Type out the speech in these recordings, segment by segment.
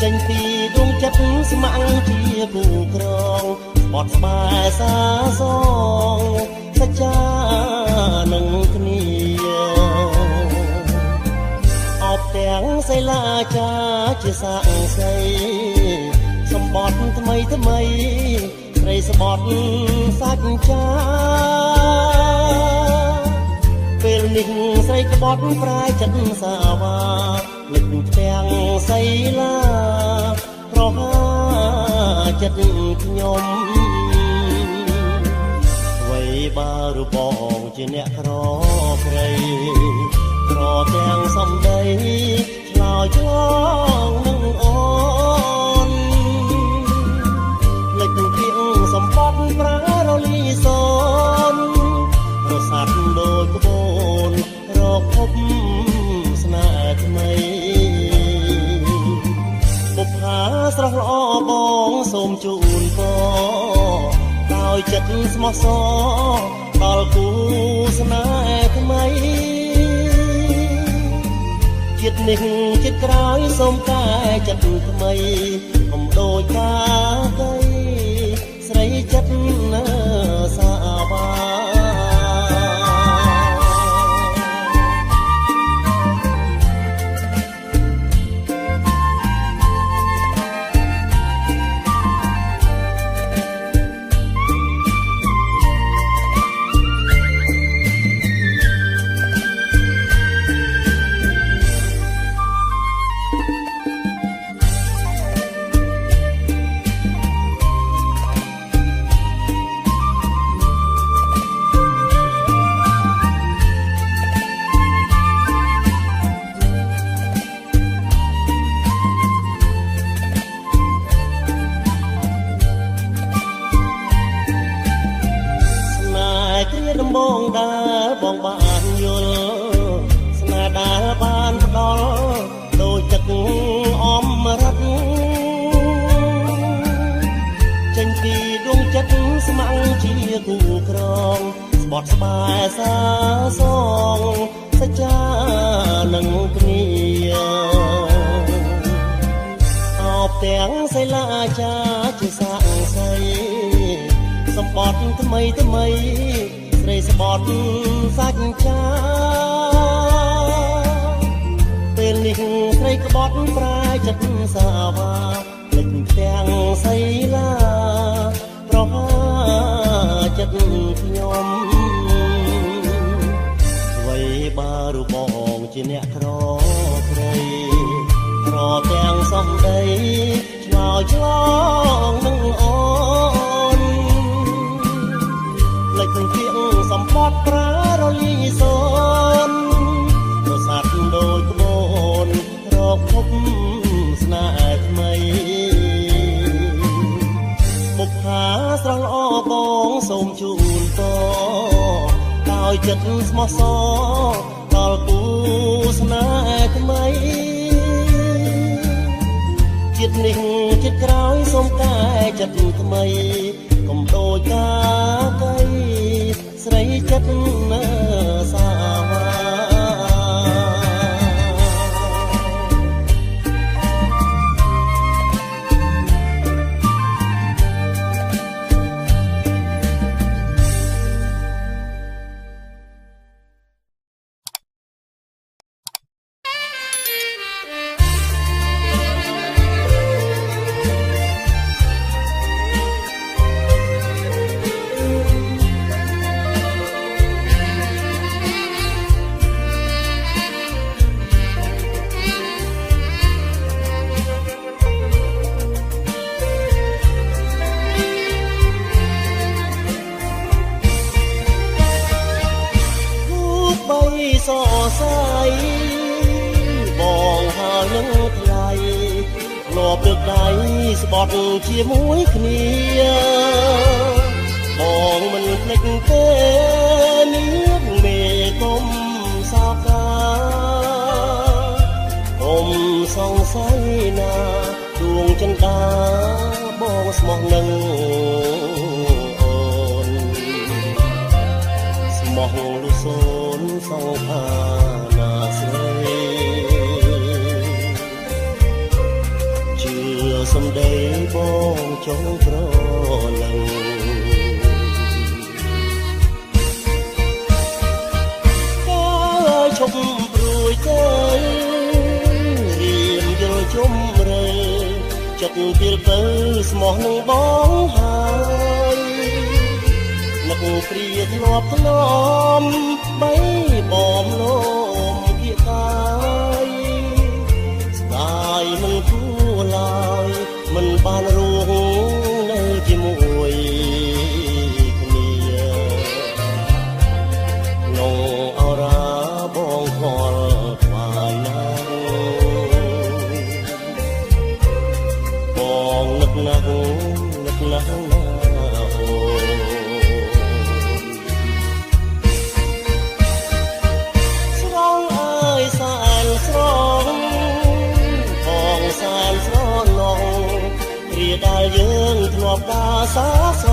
ចេញពីដួងចិត្តស្ម័គ្រជាគូក្រងបត់ស្បែសាសងសច្ចានឹងគ្នាអបទាំងសីលាចាជាសាក់សីសម្បត្តិថ្មីថ្មីស្រីស្បត់សាច់ចាពេលនេះស្រីក្បត់ប្រាយចិត្តសាវាលឹកទាំងសីលាប្រហាចិត្តខ្ញុំអ្វីបើរបងជាអ្នកក្រព្រៃក្រទាំងសំដីឆ្លោយឆ្លងនឹងអូនលឹកទៀងសម្បត្តិប្រារលីសូនរសាត់ដូចក្បូនរកភពស្នេហ៍ថ្មីបុប្ផាស្រស់ល្អបងសូមជូនពរដោយចិត្តស្មោះសរដល់គូស្នេហ៍ថ្មីជាតិនេះជាតិក្រោយសូមកែចិត្តថ្មីកុំដូចកាកៃស្រីចិត្តសាវាដំបងដើរបងបានយល់ស្នេហ៍ដើរបានផ្ដល់ដូចទឹកអមរតចេញពីដួងចិត្តស្ម័គ្រជាគូក្រងស្បត់ស្បែសាសងសច្ចានឹងគ្នាអបទាំងសីលាចាជាសាក់សីសម្បត្តិថ្មីថ្មីស្រីស្បត់សាច់ចាពេលនេះស្រីក្បត់ប្រាយចិត្តសាវាលឹកទាំងសីលាប្រហាចិត្តខ្ញុំអ្វីបើរបងជាអ្នកក្រព្រៃក្រទាំងសំដីឆ្លោយឆ្លងនឹងអូនលឹកទៀងសម្បត្តិប្រារលីសូនរសាត់ដូចក្បូនរកភពស្នេហ៍ថ្មីបុប្ផាស្រស់ល្អបងសូមជូនពរដោយចិត្តស្មោះសរដល់គូស្នេហ៍ថ្មីជាតិនេះជាតិក្រោយសូមកែចិត្តថ្មីកុំដូចកាកៃស្រីចិត្តសាវាសរសៃបងហើយនឹងថ្លៃធ្លាប់លើកដៃស្បត់ជាមួយគ្នាបងមិនភ្លេចទេនាងមេគុំសាកាគុំសង្ស័យណាដួងចិន្តាបងស្មោះនឹងអូនស្មោះលុសូនសង្ខាណាស្រីជា សំដីបងចង់ប្រឡឹងឈប់ព្រួយទៅរៀមយល់ជុំរើចិត្តពេលទៅស្មោះនឹងបងហើយនឹកព្រាធ្លាប់ធ្នមបីបំលោមគៀកកាយស្ដាយមិនគួរឡើយមិនបានរួងនៅជាមួយគ្នានងអរាបងខលខ្វាយណាស់បងនឹកណាស់នឹកណាស់ណាស្រងអើយសានស្រងបងសានស្រណងគ្រាដែលយើងធ្លាប់ដើរសាស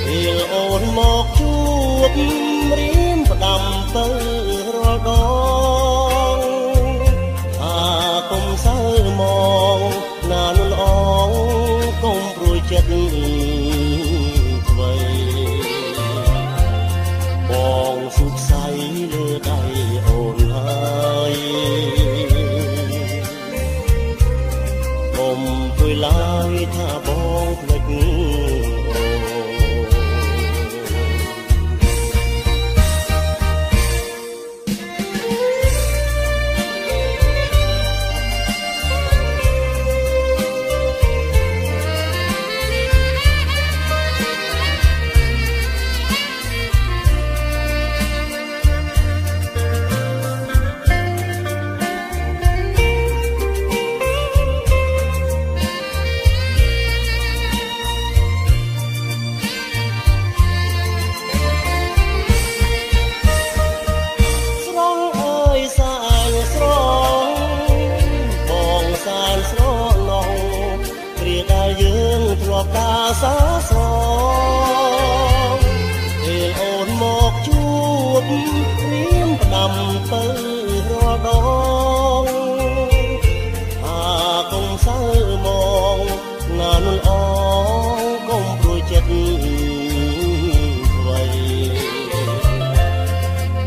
ពេលអូនមកជួបរៀមផ្ដាំទៅរាល់ដងអាកុំសើមងណានុនអងកុំព្រួយចិត្តអ្វីបងសុខស័យលើដៃអូនហើយកុំព្រួយឡើយថាបងភ្លេចតាសាសងពេលអូនមកជួបរៀមផ្ដាំទៅរាល់ដងអាកុំសើមងណានុនអងកុំព្រួយចិត្តអ្វី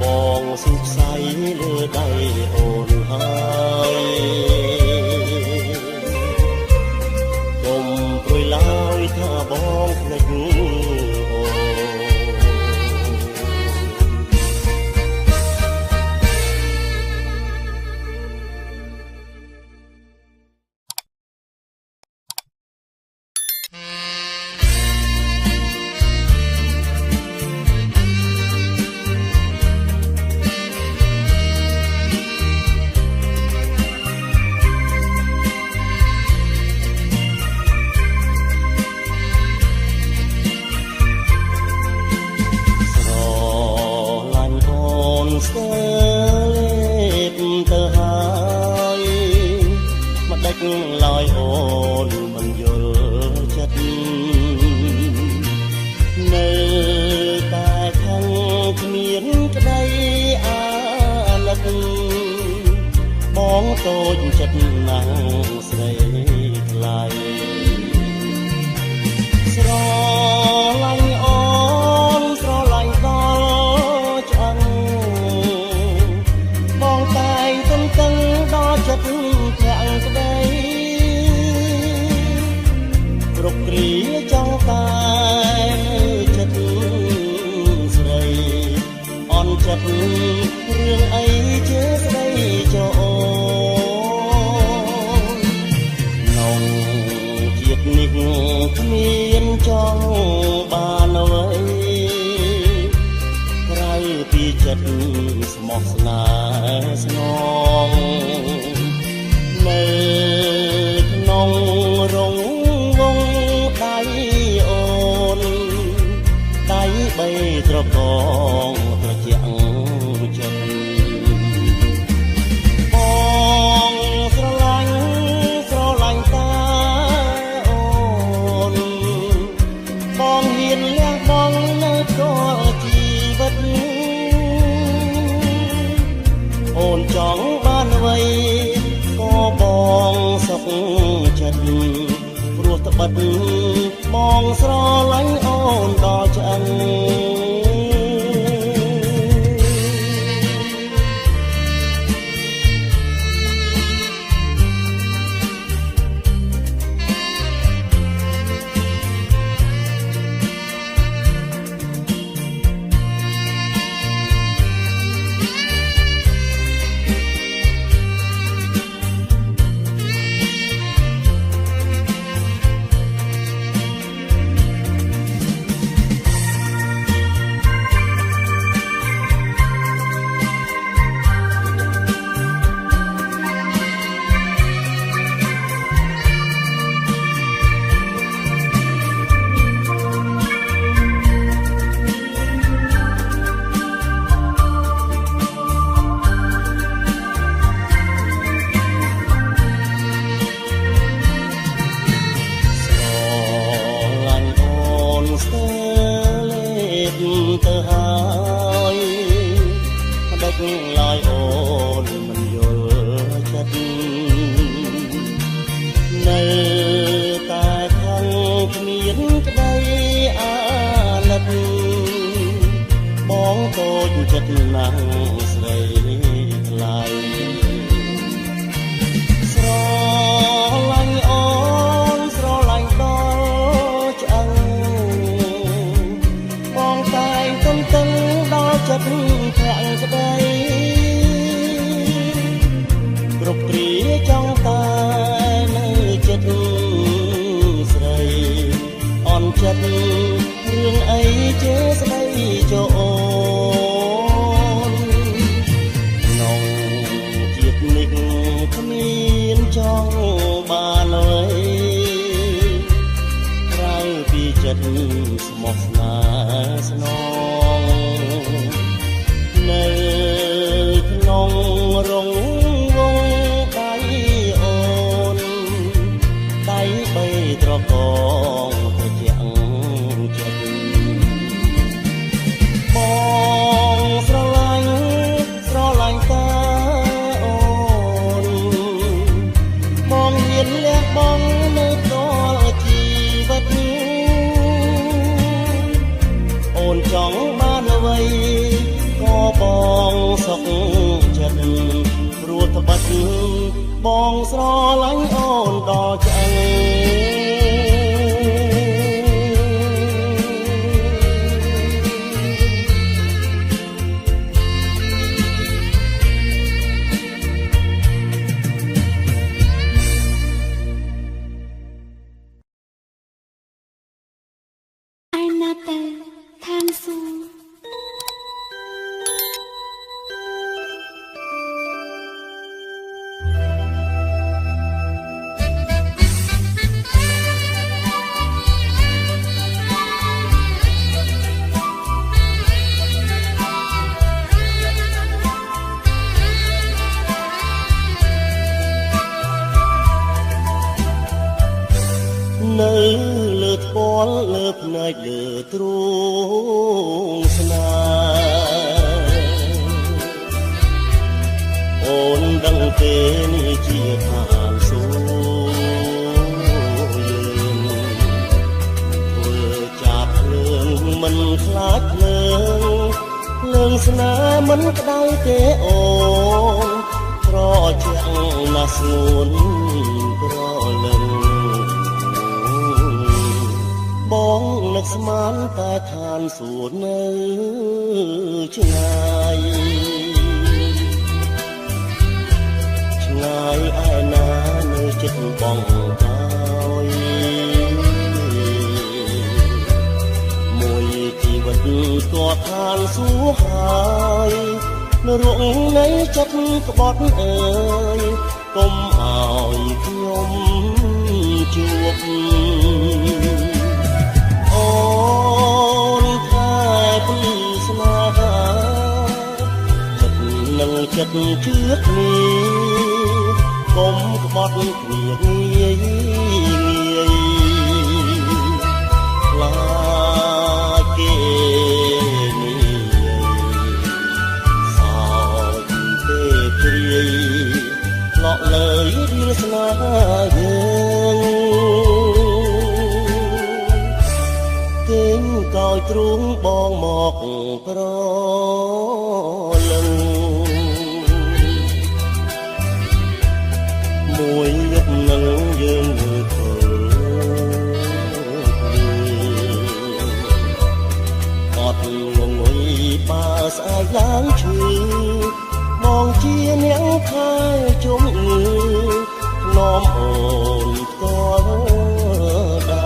បងសុខស័យលើដៃអូនហើយឡើយថាបងភ្លេចអូឡើយអូនមិនយល់ចិត្តនៅតែខាងគ្មានក្តីអាណិតបងតូចចិត្តណាស់ស្រីថ្លៃស្រឡាញ់អូនស្រឡាញ់ដល់ឆ្អឹងបងតែងទន្ទឹងដល់ចិត្តប្រាំងក្តីគ្រប់គ្រាចង់តែចិត្តស្រីអន់ចិត្តរឿងអីជឿស្ដីចោនងជាតិនេះគ្មានចង់បានអ្វីក្រៅពីចិត្តស្មោះស្នេហ៍ស្នងនៅក្នុងរងវងដៃអូនដៃបីត្រកងត្រជាក់ចិត្តបងស្រឡាញ់តាអូនបងហ៊ានលះបង់នៅកលជីវិត បិទបងស្រឡាញ់អូនដល់ឆ្អឹងទៅហើយដេចឡើយអូនមិនយល់ចិត្តនៅតែខាងគ្មានក្តីអាណិតបងតូចចិត្តណាស់ស្រីថ្លៃស្រឡាញ់អូនស្រឡាញ់ដល់ឆ្អឹងបងតែងទន្ទឹងដល់ចិត្តភ័ក្រក្តីគ្រប់គ្រាចង់តែនៅចិត្តស្រីអន់ចិត្តរឿងអីចេះស្ដីចូលអូនក្នុងជាតិនេះគ្មានចង់បានអ្វីក្រៅពីចិត្តស្មោះស្នេហ៍ស្នងនៅក្នុងរងវងដៃអូនដៃបីត្រកងត្រជាក់ចិត្តបងស្រឡាញ់តាអូនបងហ៊ានលះបង់នៅដល់ជីវិតអូនចង់បានអ្វីក៏បងសុខចិត្តព្រោះត្បិតបងស្រឡាញ់អូនដល់ឆ្អឹងនៅលើថ្ពាល់លើភ្នែកលើទ្រូងស្នេហ៍អូនដឹងទេនេះជាឋានសួគ៌យើងធ្វើចាប់ភ្លើងមិនខ្លាចភ្លើងស្នេហ៍មិនក្តៅទេអូនត្រជាក់ណាស់ស្ងួនប្រលឹងបងនឹកស្មានតែឋានសួគ៌នៅឆ្ងាយឯណានៅចិត្តបងកាយមួយជីវិតក៏ឋានសួគ៌ហើយនៅរងនៃចិត្តក្បត់អើយកុំឲ្យខ្ញុំជួបអូនថាពីស្នេហាចិត្តនឹងចិត្តជឿគ្នាកុំក្បត់គ្នាងាយខ្លាចគេនេះសោកទេព្រាយឡក់លើយរៀលស្នេហាយើង កោយទ្រូងបងមកប្រលឹងមួយយប់នឹងយើងមើលឃើញអត់ងងុយបើស្អែកឡើងឈឺបងជាអ្នកខែជំងឺនាំអូនផ្ទាល់ដៃ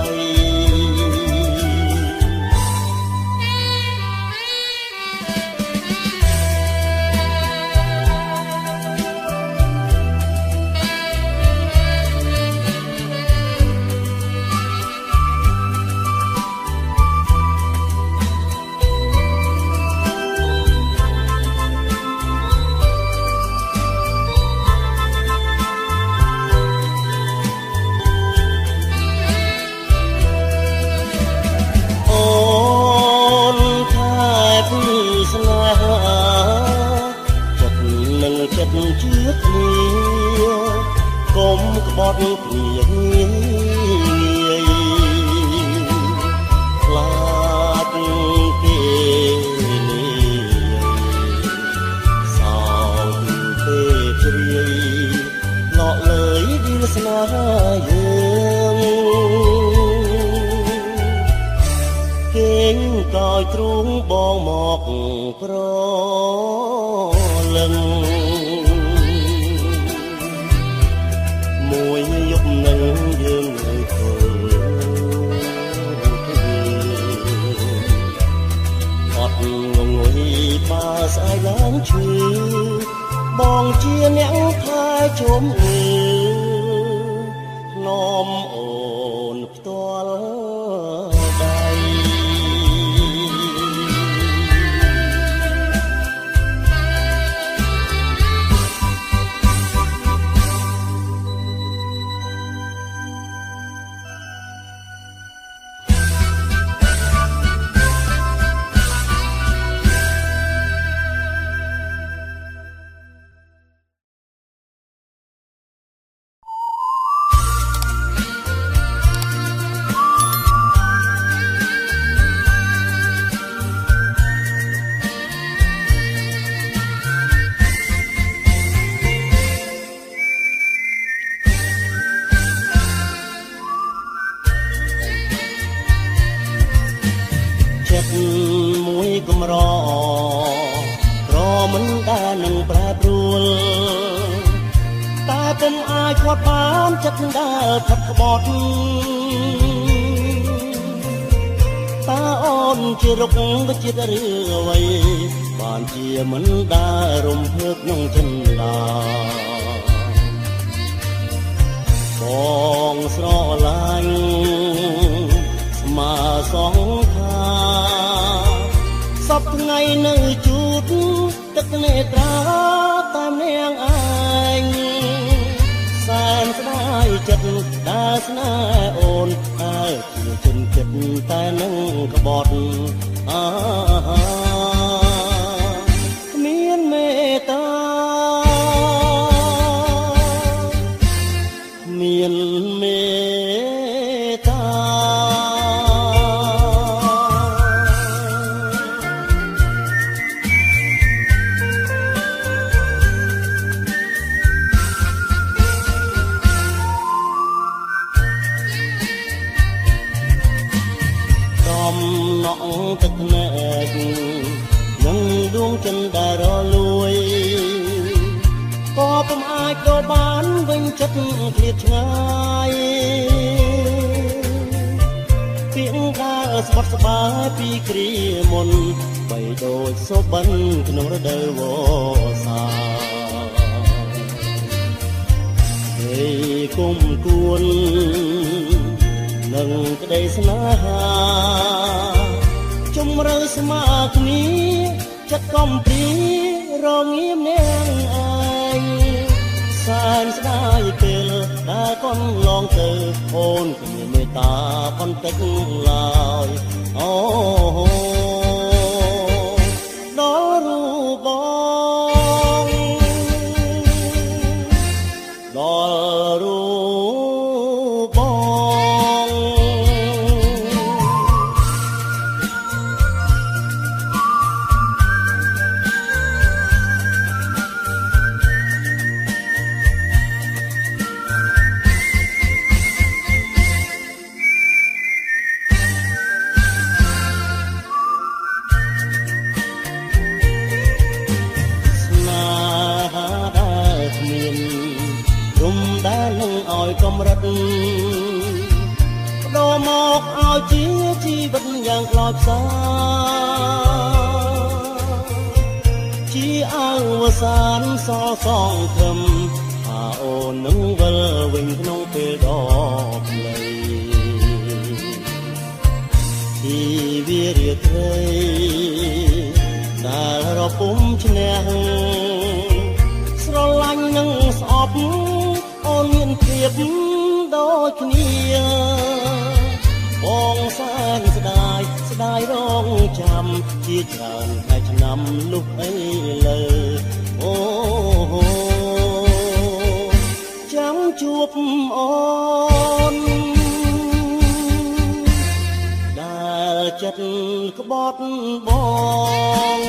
ចិត្តជឿគ្នាកុំក្បត់គ្នាងាយខ្លាចគេនេះសោកពេលជ្រាយឡក់លើយឌីលស្នេហាយើងគេងកោយទ្រូងបងមកប្រលឹងមួយយប់នឹងយើងនៅឃើញអត់ងងុយបើស្អែកឡើងឈឺបងជាអ្នកខែជុំអើនាំអូនផ្ទាល់ដៃមួយកំរក្រមិនដែលនឹងប្រែប្រួលតែពុំអាចខាត់បានចិត្តដែលផុតក្បត់តើអូនជារុកវិចិត្រឬអ្វីបានជាមិនដែលរំភើបក្នុងចិន្តាបងស្រឡាញ់ស្មាសងខាសពថ្ងៃនៅជួបទឹកនេត្រាតាមនាងឯងសែនស្ដាយចិត្តដែលស្នេហ៍អូនហើយជាជនចិត្តតែនឹងក្បត់គ្មានមេត្តាមានមេត្តាទឹកណែកនឹងដួងចិនដែលរលួយក៏ពុំអាចទៅបានវិញចិត្តឃ្លាតឆ្ងាយពីងដើរស្បត់ស្បាយពីគ្រាមុនបីដូចសុបិនក្នុងរដូវវស្សាហេគុំគួននឹងក្តីស្នេហាជំរឿស្មើគ្នាចិត្តកំព្រីរងាមនាងឯងសែនស្ដាយពេលដែលកន្លងទៅអូនគ្មានមេត្តាបន្តិចឡើយអូដល់រូបបងដល់រូបបង រំដែលនឹងឲ្យកម្រិតបដូរមកឲ្យជាជីវិតយ៉ាងខ្លោចផ្សាជាអវសានសល់សងខឹមថាអូននឹងវិលវិញក្នុងពេលដ៏ផ្លៃជីវិតរាត្រីដែលរពុំឈ្នះស្រឡាញ់នឹងស្អប់អូនមានភាពដូចគ្នាបងសែនស្ដាយរងចាំជាច្រើនខែឆ្នាំលុះអីលើអូចាំជួបអូនដែលចិត្តក្បត់បង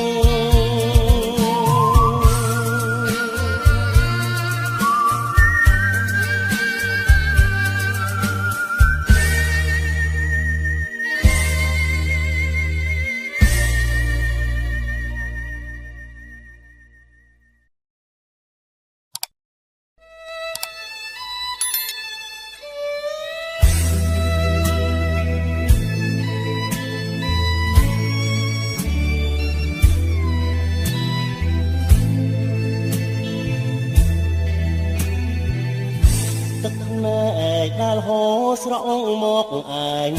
ដែលហូរស្រង់មកអែង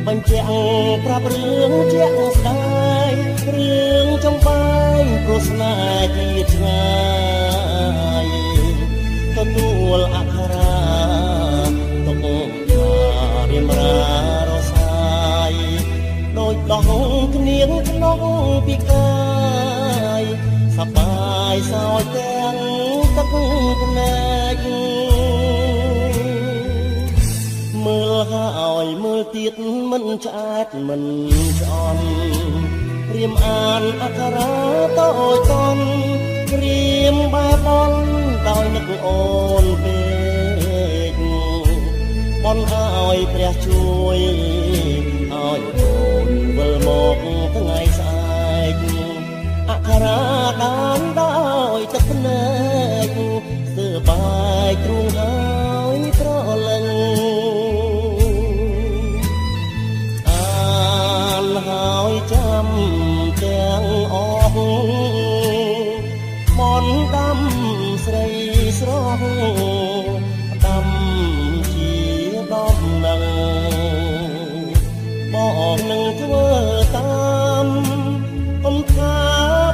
បញ្ជាក់ប្រាប់រឿងជាក់ស្ដាយរឿងចំបាយព្រោះស្នេហ៍ជាឆ្ងាយទទួលអក្ខរាទុកថារៀមរារសាយដូចដោះគ្នាក្នុងពីកាយសបាយសោយទាំងទឹកភ្នែកមើលហើយមើលទៀតមិនឆ្អែតមិនឆ្អន់ព្រាមអានអក្ខរាតូចតន់ព្រាមបែបបនដោយនឹកអូនពេកបនឲ្យព្រះជួយឲ្យអូនវិលមកថ្ងៃស្អែកអក្ខរាដានដោយទឹកភ្នែកស្ទើរបាយទ្រូងហើយប្រលឹងហើយចាំទាំងអស់មនដាំស្រីស្រស់ដាំជាដំណឹងបងនឹងធ្វើតាមអំថា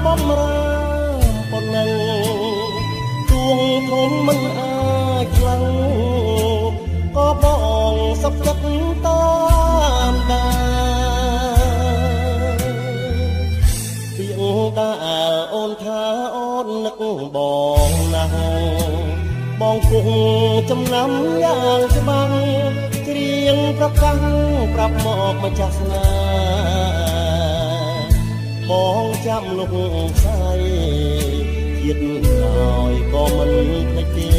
បំរើប៉ុណ្ណឹងទួងធំមិនអាចខ្លាំងក៏បងសុខចិត្តតាមដែរដែលអូនថាអូននឹកបងណាស់បងគង់ចំណាំយ៉ាងច្បាស់ច្រៀងប្រកាសប្រាប់មកម្ចាស់ស្នេហ៍បងចាំលុកស្អីជាតិក្រោយក៏មិនភ្លេចទេ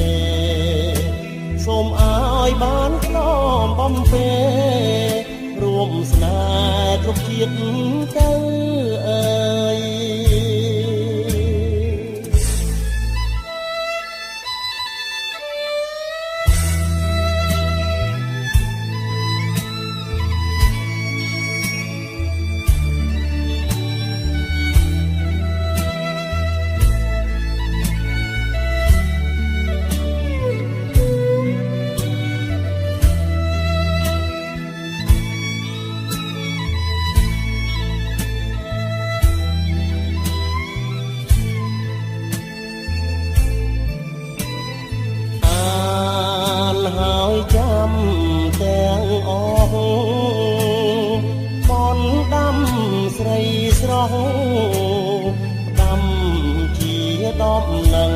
សូមឲ្យបានក្នំបំពេរួមស្នេហ៍គ្រប់ជាតិទៅអើយហើយចាំទាំងអស់បនដាំស្រីស្រស់ដាំជាដំណឹង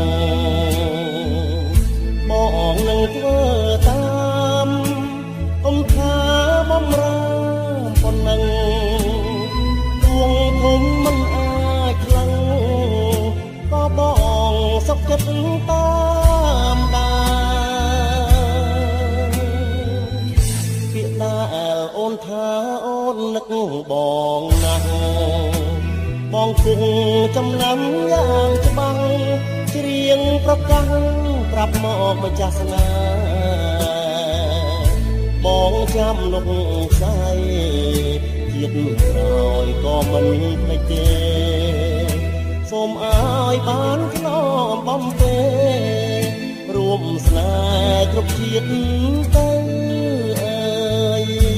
បងនឹងធ្វើតាមអំថាបំរើប៉ុណ្ណឹងទួងធំមិនអាចខ្លាំងក៏បងសុខចិត្តតាមដែរអូនថាអូននឹកបងណាស់បងគង់ចំណាំយ៉ាងច្បាស់ច្រៀងប្រកាស ប្រាប់មកម្ចាស់ស្នេហ៍បងចាំលុកស្អីជាតិក្រោយក៏មិនភ្លេចទេសូមអើយបានខ្នងបំពេរួមស្នេហ៍គ្រប់ជាតិទៅអើយ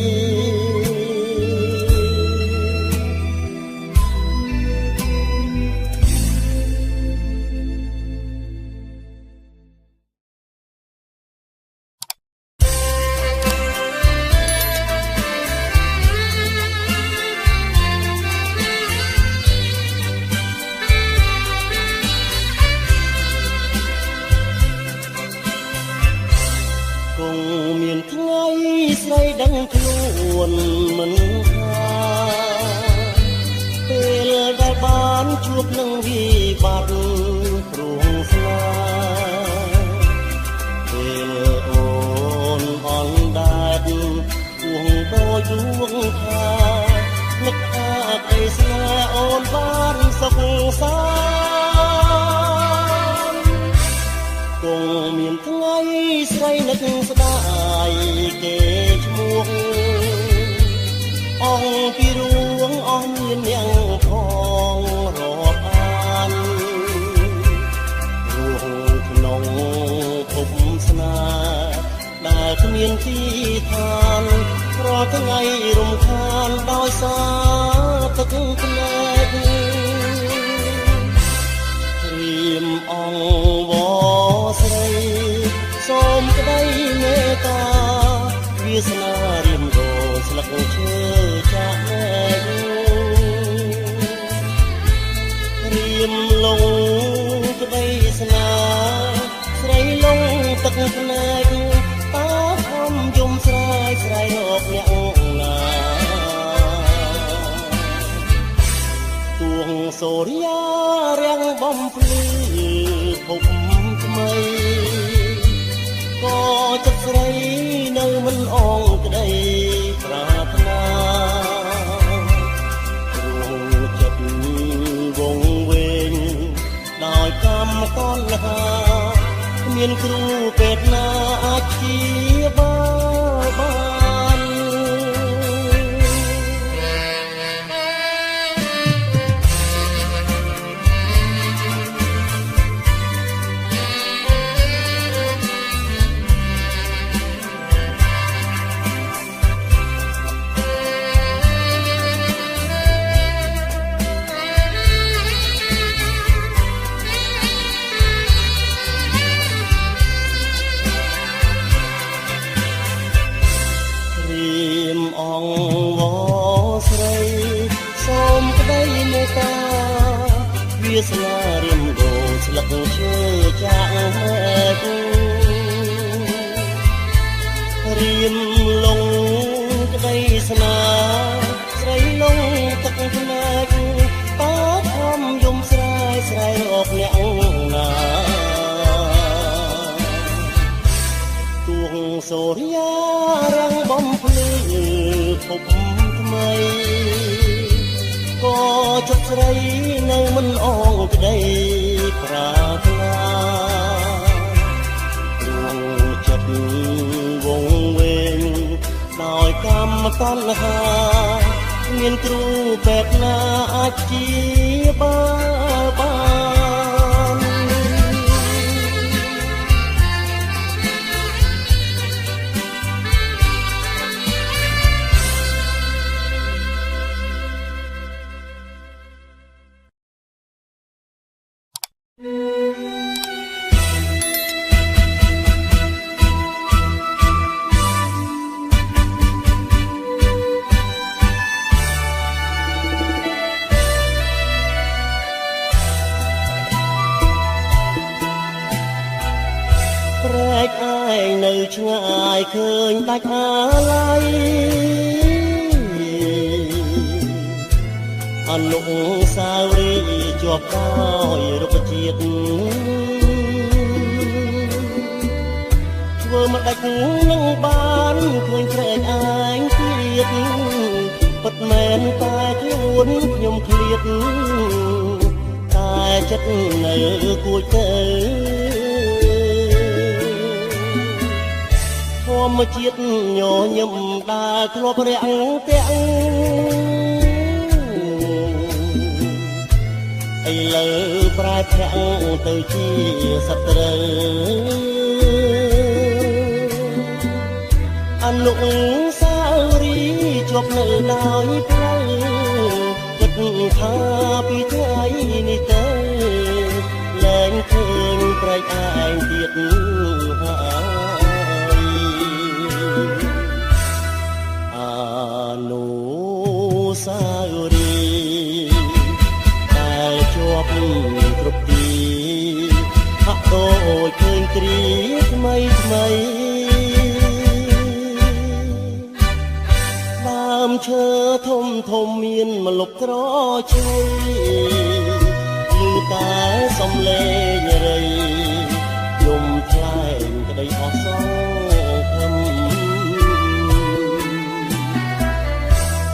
ស្រីដឹងខ្លួនមិនថាពេលដែលបានជួបនឹងវិបត្តិព្រោះស្នេហ៍ពេលអូនអនដែតគួងដោយយួងថានឹកថាក្តីស្នេហ៍អូនបានសុខសាន្តគង់មានថ្ងៃស្រីនឹកស្ដាយគេអង្គពីរួងអស់មានយ៉ាងផងរាប់អានរួងក្នុងភពស្នេហ៍ដែលគ្មានទីឋានរាល់ថ្ងៃរំខានដោយសារទឹកភ្នែកព្រាមអង្គវស្រីសូមក្តីមេត្តាវាសនារៀមដូរស្លឹកឈើចាក់ឯករៀមលងក្តីស្នាស្រីលងទឹកភ្នែកតាខំយំស្រាយស្រ័យរកអ្នកណាទួងសូរិយារាំងបំភ្លឺភពថ្មីក៏ចិត្តស្រីនៅមិនអងក្តីប្រាថ្នារួងចិត្តវងវែងដោយកម្មតណ្ហាគ្មានគ្រូពេទ្យណាអាចព្យាបាលបានវាសនារៀមដូរស្លឹកឈើចាក់ហេតុរៀមលងក្តីស្នាស្រីលងទឹកភ្នែកតាខំយំស្រាយស្រែរកអ្នកណាទួងសូរិយារាំងបំភ្លឺភពថ្មីក៏ចិត្តស្រីនៅមិនអងក្តីប្រាថ្នារួងចិត្តវងវែងដោយកម្មតណ្ហាមានគ្រូពេទ្យណាអាចព្យាបាលបាននៅឆ្ងាយឃើញដាច់អាឡ័យអនុស្សាវរីយ៍ជាប់ដោយរុក្ខជាតិធ្វើមកដាច់នឹងបានឃើញព្រែកឯងទៀតពិតមែនតែខ្លួនខ្ញុំឃ្លាតតែចិត្តនៅគួចទៅ ម្មជាតិញញឹមដើរធ្លាប់រាំងទាំងឥឡូវប្រែប្រាំងទៅជាសត្រូវអនុស្សាវរីយ៍ជាប់នៅដោយផ្លូវគិតថាពីថ្ងៃនេះទៅលែងឃើញប្រែកឯងទៀតហើយអនុស្សាវរីយ៍ដែលជាប់គ្រប់ទីហាក់ដូចឃើញគ្រាថ្មីថ្មីដើមឈើធំធំមានម្លប់ក្រជ័យឮតែសំឡេងរីយំថ្លែងក្តីអស់សង្ឃឹម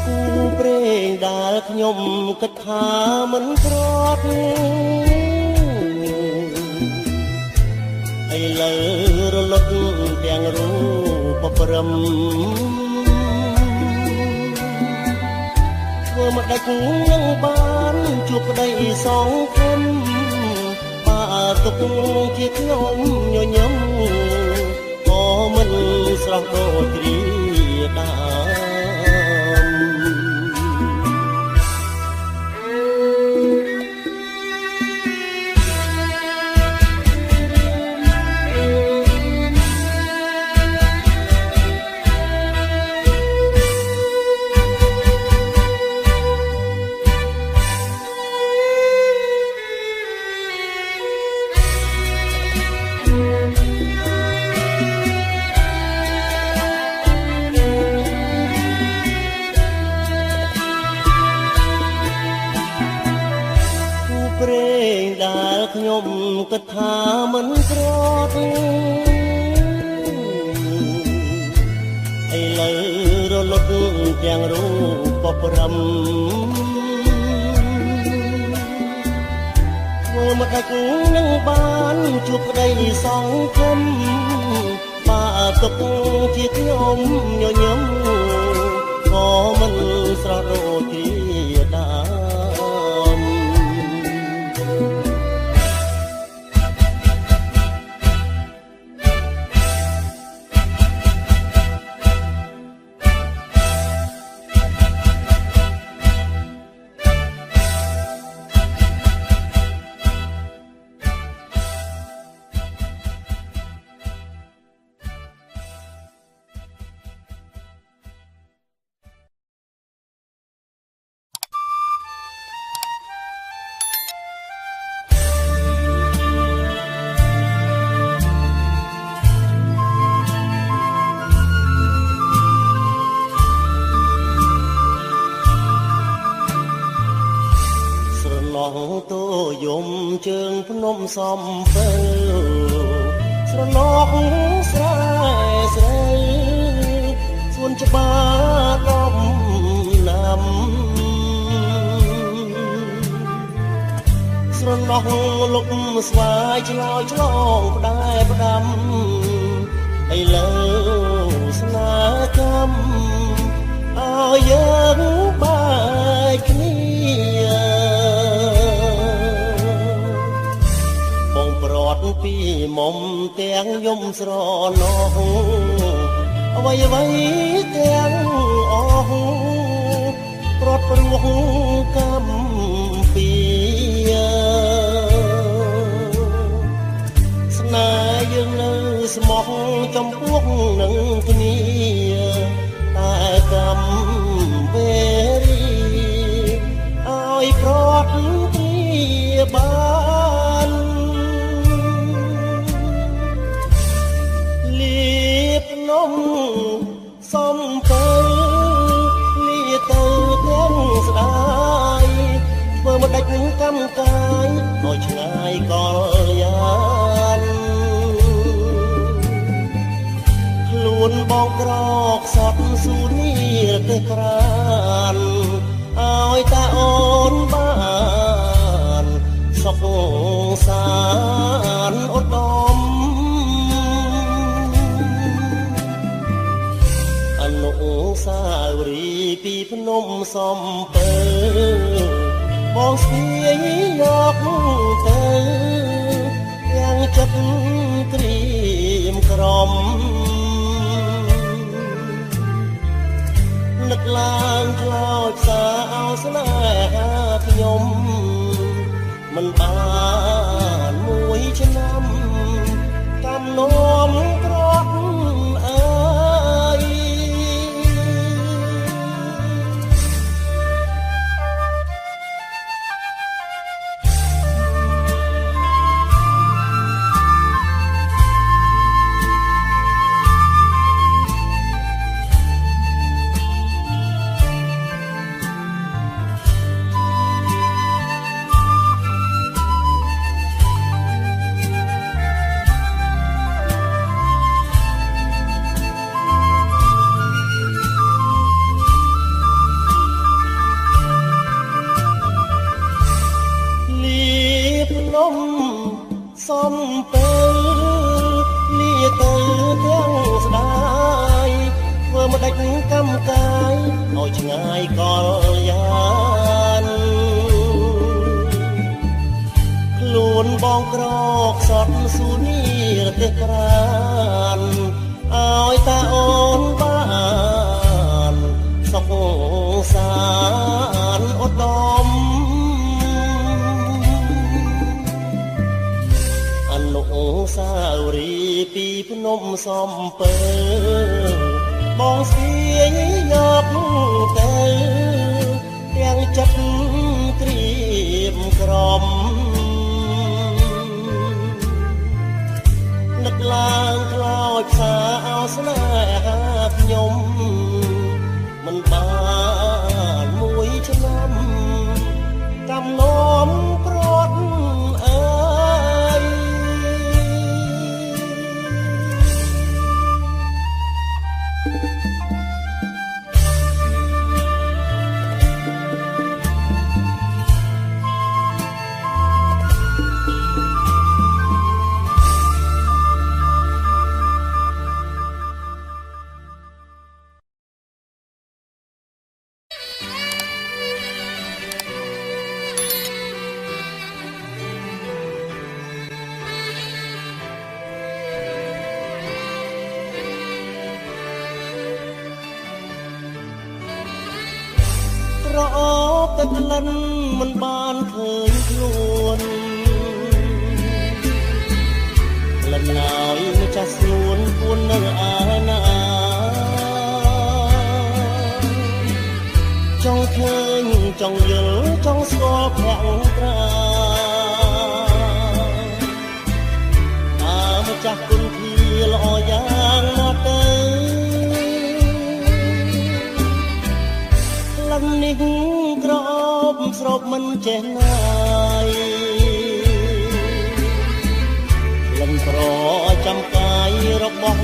គូព្រេងដែលខ្ញុំគិតថាមិនក្រត់ឥឡូវរលត់ទាំងរូបព្រំធ្វើមកដាច់នឹងបានជួបក្តីសងគំបាទទុកជាខ្ញុំញញឹមក៏មិនស្រស់ដូចគ្រាដើមខ្ញុំគិតថាមិនក្រត់ឥឡូវរលត់ទាំងរូបព្រំធ្វើមកដាច់នឹងបានជួបក្តីសងគំបាទទុកជាខ្ញុំញញឹមក៏មិនស្រស់ដូចគ្រាដើមតូយំជើងភ្នំសំពើស្រណោកស្រែស្រីសួនច្បារដំណាំស្រណោកលុកស្វាយឆ្លោយឆ្លងផ្ដែផ្ដាំឥឡូវស្នេហ៍កំឲ្យយើងបែកគ្នាពីមុំទាំងយំស្រណោះអ្វីអ្វីទាំងអស់ប្រត់ព្រោះកំពីស្នេហ៍យើងនៅស្មោះចំពោះនឹងគ្នាតែកំវេរីឲ្យប្រត់គ្នាបានសំទៅលាទៅទាំងស្ដាយធ្វើមកដាច់នឹងកម្មកាយឲ្យឆ្ងាយកលយានខ្លួនបងក្រកសតស៊ូនីទេក្រានឲ្យតាអូនបានសុខសានឧត្តម มសំពើបងស្ពាយយកទៅយ៉ាងចិត្តក្រៀមក្រំនឹកឡើងខ្លោចផ្សាអោស្នេហាខ្ញុំមិនបានមួយឆ្នាំតាមនោមក្រត់អើយសំពើលាទៅទាំងស្ដាយធ្វើមិនដេចកម្មកាយឲ្យឆ្ងាយកលយានខ្លួនបងក្រកសត់ស៊ូនីរទេសប្រានឲ្យតាអូនបានសុខសានឧត្តមអនុស្សាវរីយ៍ពីភ្នំសំពើបងស្ពាយយកទៅទាំងចិត្តក្រៀមក្រំនឹកឡើងខ្លោចផ្សាអោស្នេហាខ្ញុំមិនបានមួយឆ្នាំកម្មនោមក្រត់អើយរអបតែក្លិនមិនបានឃើញខ្លួនក្លិនហើយម្ចាស់ស្នួនគួននៅឯណាចង់ឃើញចង់យល់ចង់ស្គាល់ភក្ត្រាម្ចាស់គុណធាល្អយ៉ាងណាទៅក្លិននេះក្រអូបស្រូបមិនចេះណាយក្លិនប្រចាំកាយរបស់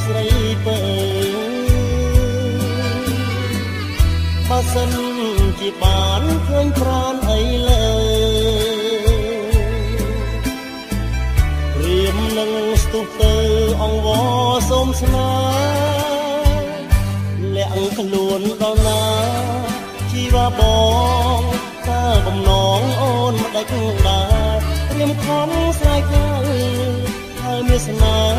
ស្រីពើបើសិនជាបានឃើញប្រានអីលើរៀមនឹងស្ទុះទៅអង្វរសូមស្នេហ៍លាក់ខ្លួនដល់ណាជីវ៉ាបងតើបំណងអូនមិនដេចដែរព្រាមខំស្រាយខ្លាំងហើយមានស្នេហ៍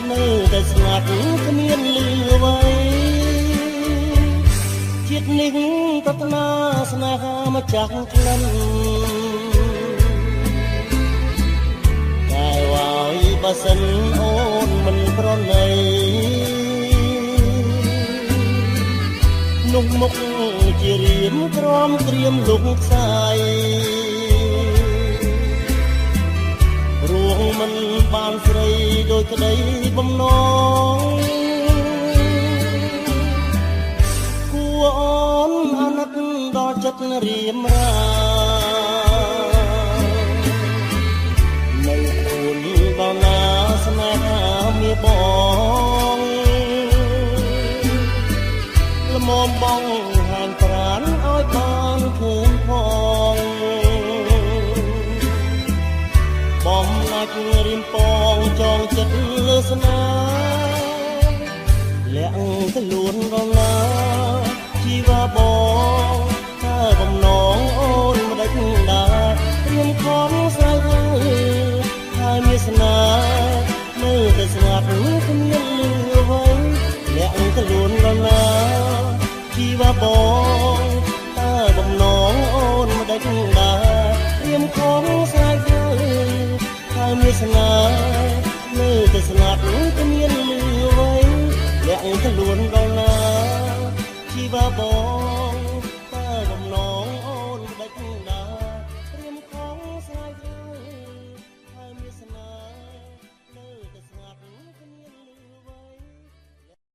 នៅតែស្ងាត់គ្មានលឺអ្វីជាតិនេះប្រាថ្នាស្នេហាមកចាស់ក្លិនតែវាយបើសិនអូនមិនប្រណីនោះមុខជារៀមក្រំក្រៀមលុកខ្សាយរួងមិនបានស្រីដោយក្តីបំណងគួរអូនអាណិតដល់ចិត្តរៀមរានៅខ្លួនបងណាស្នេហាមាបងល្មមបងហាងប្រានឲ្យបានឃើញផងបំណាច់រៀមពងចងចិត្តលើស្នេហ៍លាក់ខ្លួនដល់ណា ជីវ៉ាបងថាបំណងអូនមិនដាច់ដាត្រៀមខំស្រាយហើយមានស្នេហ៍នៅតែស្ងាត់គ្មានលឺអ្វីលាក់ខ្លួនរណាជីវ៉ាបងថាបំណងអូនមិនដាច់ដាត្រៀមខំស្រាយហើយមានស្នេហ៍នៅតែស្ងាត់គ្មានលឺអ្វីលាក់ខ្លួនរណាជីវ៉ាបងតែបំណងអូនដាច់ដាត្រៀមខំស្រាយហើយមានស្នេហ៍នៅតែស្ងាត់គ្មានលឺអ្វី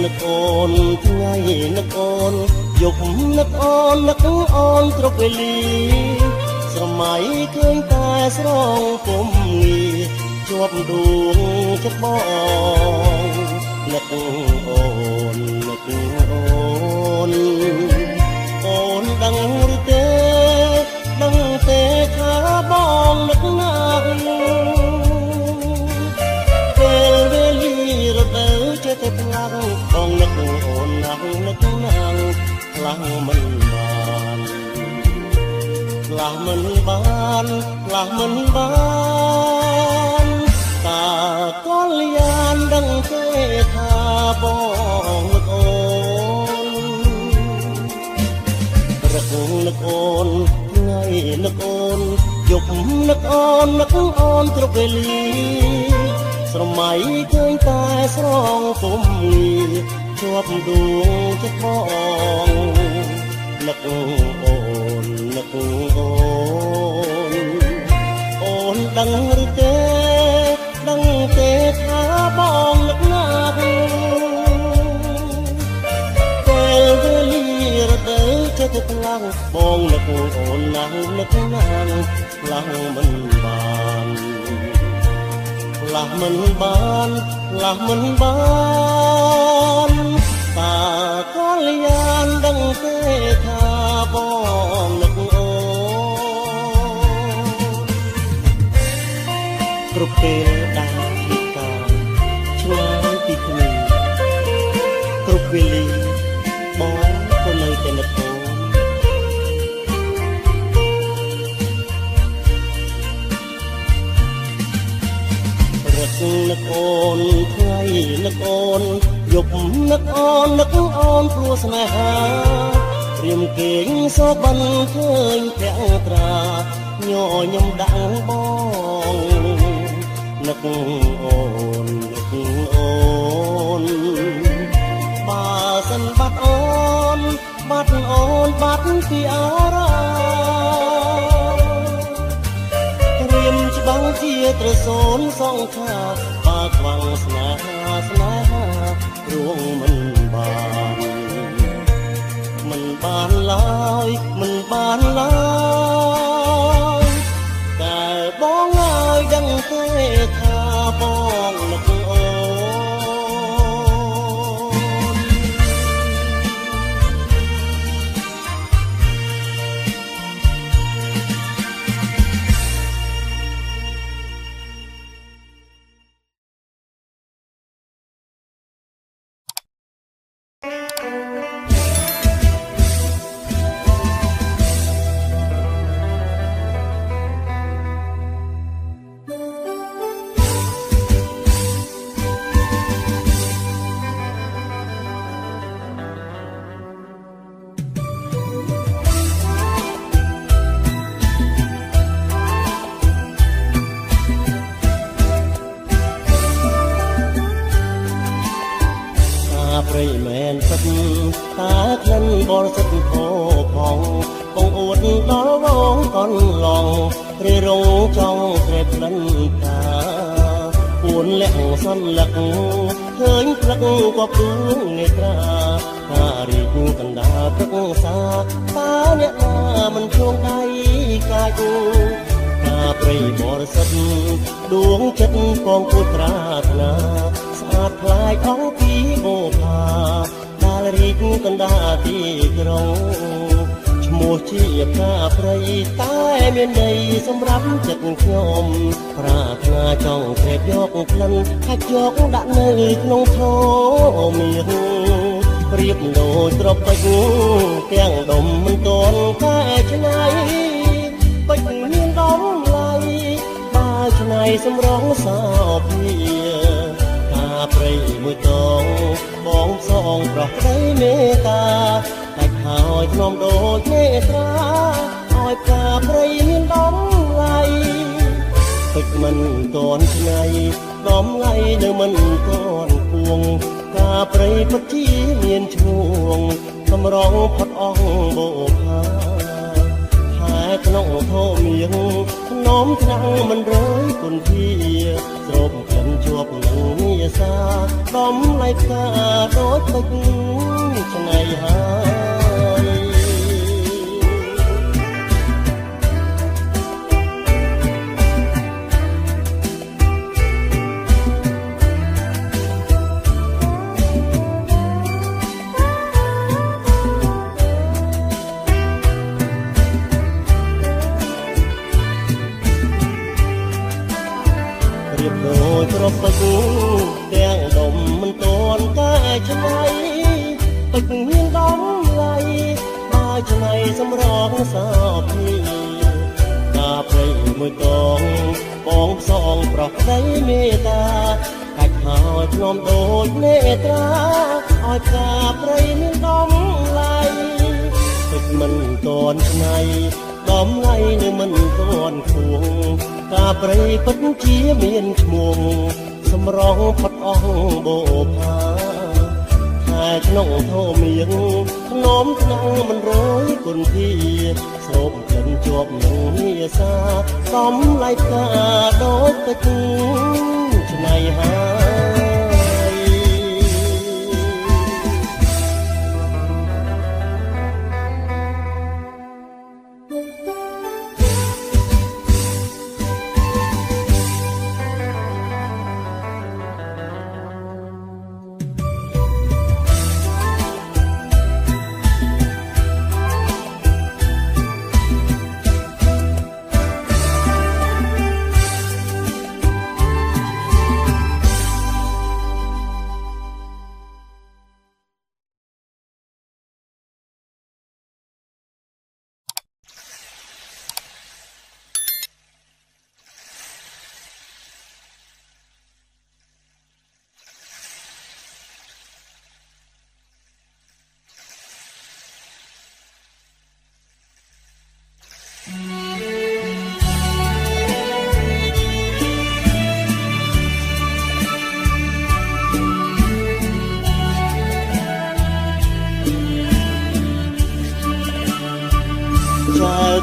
នឹកអូនថ្ងៃនឹកអូនយប់នឹកអូននឹកអូនគ្រប់វេលាស្រមៃឃើញតែស្រងពុំងារជាប់ដួងចិត្តបងនឹកអូននឹកអូនដឹងឬទេដឹងទេថាបងនឹកណាពេលវេលារដូវចិត្តតែផ្លាស់បងនឹកអូនណាស់នឹកណាស់ផ្លាស់មិនបានផ្លាស់មិនបានផ្លាស់មិនបានតាកលយានដឹងទេថាបងនឹកអូនរកនឹកអូនថ្ងៃនឹកអូនយប់នឹកអូននឹកអូនគ្រប់វេលាស្រមៃឃើញតែស្រងពុំងារជាប់ដួងចិត្តបងនឹកអូននឹកអូនដឹងឬទេដឹងទេថាបងនឹកណាស់ពេលវេលារដូវចិត្តខ្លាំងបងនឹកអូនណាស់នឹកណាស់ខ្លាំងមិនបានផ្លាស់មិនបានផ្លាស់មិនបានតាកលយានដឹងទេថាបងនឹកអូនគ្រប់ពេលដើរពីកាយឆ្ងាយពីគ្នាគ្រប់វេលាបងក៏នៅតែនឹកអូននឹកអូនថ្ងៃនឹកអូនយប់នឹកអូននឹកអូនព្រោះស្នេហាព្រាមគេងសោបិនឃើញប្រាំងត្រាញញឹមដាក់បងនឹកអូននឹកអូនបើសិនបាត់អូនបាត់អូនបាត់ពីអារម្មណ៍ច្បាំងជាត្រសូនសងខាបើខ្វាំងស្នេហារួងមិនបានឡើយមិនបានឡើយតែបងហើយដឹងទេថាបងនឹកអូនព្រៃមែនពិតតាក្លិនបរិសុទ្ធផូរផងបងអួតដល់វងកនឡងរីរងចង់ត្រេបក្លិនតាពួនលាក់សន្លឹកឃើញផ្លឹកក៏ព្រួងនេត្រាហារីកកណ្ដាលព្រឹកសាតាអ្នកណាមិនជួងដៃកាច់តាព្រៃបរិសុទ្ធដួងចិត្តបងពួតប្រាថ្នាស្អ ขาดคลายท้องพี่โบพาดาลริกกันดาที่กรงឈ្មោះជាផ្កាព្រៃតែមានន័យសម្រាប់ចិត្តខ្ញុំប្រាថ្នាចង់ក្រេបយកក្លិនហាច់យកដាក់នៅក្នុងថោមាសប្រៀបដូចត្រពេចទាំងដុំមិនទាន់តែឆ្នៃពេជ្រមានតម្លៃបើឆ្នៃសម្រងសោភាកាព្រៃមួយតងបងសងប្រោះក្ដីមេត្តាតែហើយធ្នមដូចមេត្រាឲ្យផ្កាព្រៃមានតម្លៃពេជ្រមិនទាន់ឆ្នៃតម្លៃនៅមិនទាន់គួងកាព្រៃពិតជាមានឈ្មោះសម្រងផុតអស់បូផាហើយក្នុងធម៌មៀងធ្នមថ្នាំងមិនរើយគុនភាស្រោបក្លិនជាប់នឹងមាសាតម្លៃផ្កាដូចពេជ្រឆ្នៃហើយដូចប្រពៃទាំងដុំមិនទាន់តែឆ្នៃពេជ្រមានតម្លៃបើឆ្នៃសម្រងសោភាកាព្រៃមួយតងបងផ្សងប្រោះក្ដីមេត្តាកាច់ហើយធ្នមដូចនេត្រាឲ្យកាព្រៃមានតម្លៃពេជ្រមិនទាន់ឆ្នៃតម្លៃនៅមិនទាន់គួងកាព្រៃពិតជាមានឈ្មោះសម្រងផុតអស់បូផាតែក្នុងធម៌មៀងធ្នមថ្នាំងមិនរួយគុនភាស្រោបក្លិនជាប់នឹងមាសាតម្លៃផ្កាដូចពេជ្រឆ្នៃហើយ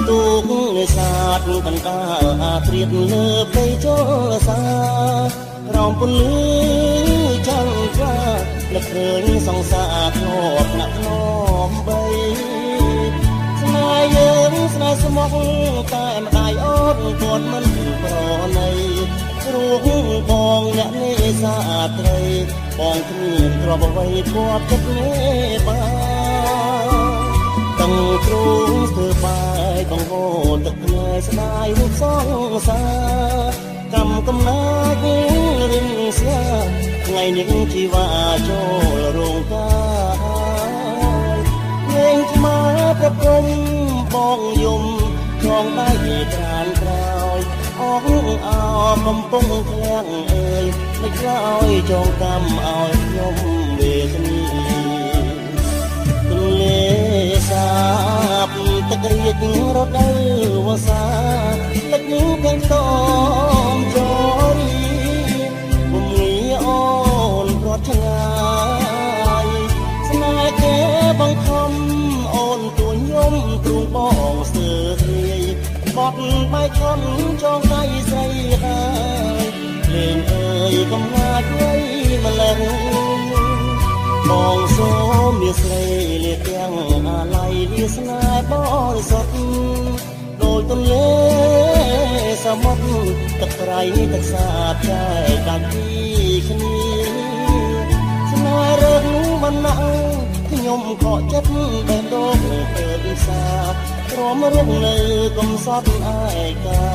ទូកនេសាទបន្តអាត្រៀតលើព្រៃចូលសាក្រោមពន្លឺចាំងត្រានឹកឃើញសង្សារធ្លាប់ណាក់ធ្នមបីស្នេហ៍យើងស្នេហ៍ស្មោះតែម្ដាយអូនគាត់មិនប្រណីព្រោះបងអ្នកនេសាទត្រីបងគ្មានទ្រព្យអ្វីគាត់ចិត្តមេបាទាំងគ្រូស្ទើបាយបងហូរទឹកភ្នែកស្ដាយរូបសងសាកម្មកំណាចរិញស្យាថ្ងៃនេះជីវ៉ាចូលរោងការលេងឆ្មាប្រពំបងយំចងដៃត្រានក្រោយអងអោកំពុងឃ្លាំងអើយមិនខ្លោយចងកម្មឲ្យខ្ញុំវេទនីលេសាបទឹករៀចរដូវវស្សាលិចទាំងតមចរីពុំងាអូនប្រត់ឆ្ងាយស្នេហ៍គេបង្ខំអូនទួញយំទ្រូងបងស្ទើរាយបត់បែកខំចងដៃស្រីហើយលេងអើយកំណាចໄວម្លឹងបងសូមមានស្រីលាទាំងអាឡ័យលាស្នេហ៍បរិសុទ្ធដូចទន្លេសមុទ្រទឹកប្រៃទឹកសាបចែកដាច់ពីគ្នា នារើសមិនណាស់ខ្ញុំខកចិត្តបេះដូងទៅសាព្រមរុកនៅកំសត់ឯកា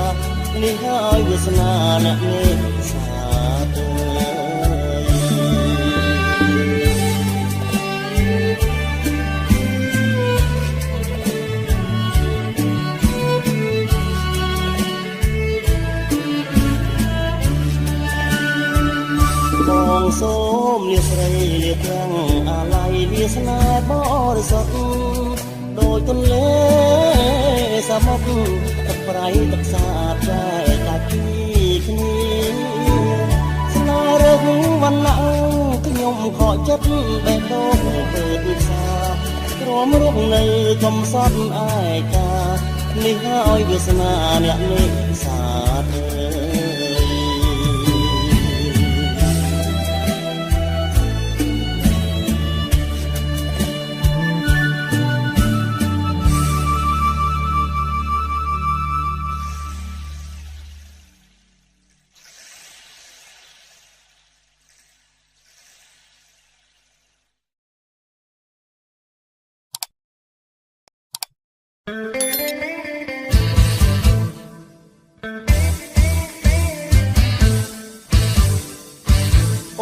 នេះហើយវាសនាអ្នកនេះសាទៅបងសូមលាស្រីលាទាំងអាឡ័យលាស្នេហ៍បរិសុទ្ធដោយទន្លេសមុទ្រទឹកប្រៃទឹកសាបដែលកាច់គ្នាស្នេហ៍រើសវណ្ណៈខ្ញុំខកចិត្តបេះដូងទៅទីផ្សារព្រមរុកនៅកំសត់ឯកានេះហើយវាសនាអ្នកនេះសាទៅ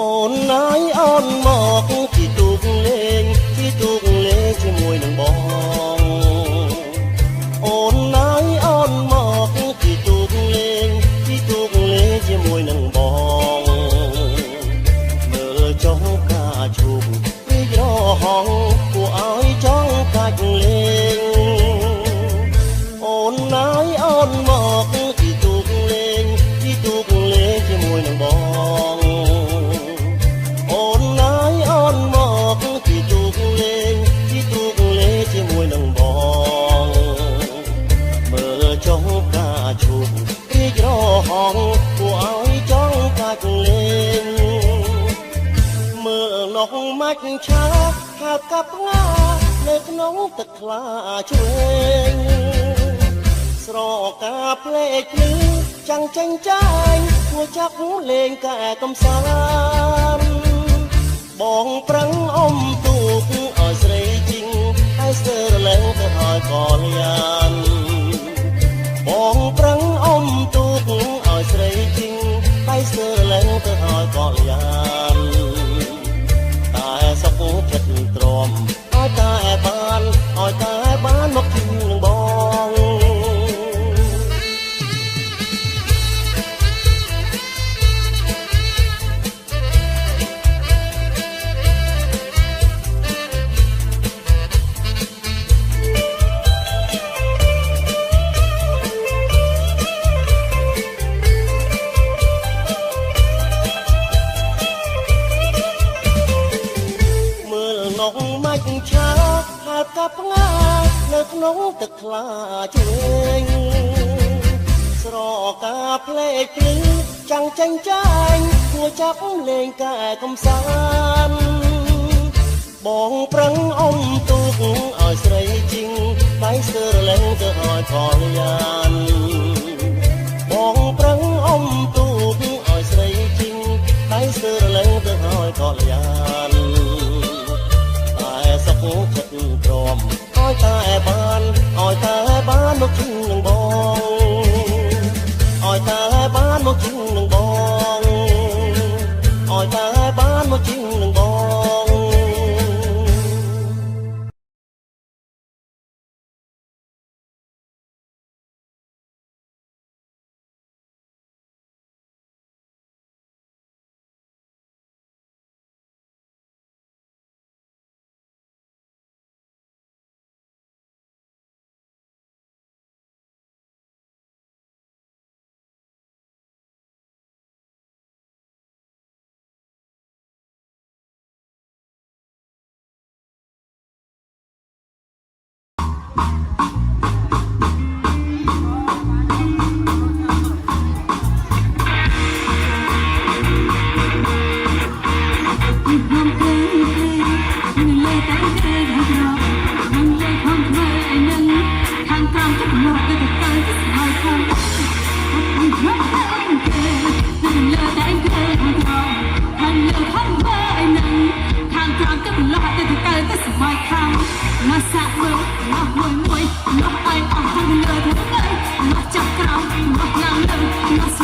អូនណាយអូនមកទីទូកលេងជាមួយនឹងបងអូនណាយអូនមកទីទូកលេងជាមួយនឹងបងមើលចុះការឈប់ពីរហងគួរឲ្យចង់កាច់លេងអូនណាយអូនមកទីទូកលេងជាមួយនឹងបងអូនណាយអូនមកទីទូកលេងជាមួយនឹងបងមើលចុះការឈប់ពីរហងគួរឲ្យចង់កាច់លេងមើលនោះមាច់ឆាហាកាប់ងានៅក្នុងទឹកថ្លាជ្រេងស្រកាភ្លេចភ្លឺចាំងចេញចាញ់គួរចាប់លេងកែកំសាន្តបងប្រឹងអុំទូកឲ្យស្រីជីងហើយស្ទើរលែងទៅហើយក៏លៀនបងប្រឹងអុំទូកឲ្យស្រីជីងហើយស្ទើរលែងទៅហើយក៏លៀនតែសុខចិត្តទ្រាំឲ្យតែបានមកជិះនឹងបងនោះមាច់ឆាហាលកាប់ងានៅក្នុងទឹកថ្លាជ្រេងស្រកាភ្លេចភ្លឺចាំងចេញចាញ់គួរចាប់លេងកែកំសាន្តបងប្រឹងអុំទូកឲ្យស្រីជីងដៃស្ទើរលែងទៅឲ្យក៏លៀនបងប្រឹងអុំទូកឲ្យស្រីជីងដៃស្ទើរលែងទៅឲ្យក៏លៀនសុខចិត្តទ្រាំឲ្យតែបានមកជិះនឹងបងឲ្យតែបានមកជិះនឹងបងឲ្យតែបានមកជិះនឹងបង เ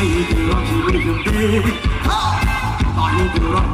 គឺរត់ជីវិតខ្ញុំទេតោះនេះគឺរត់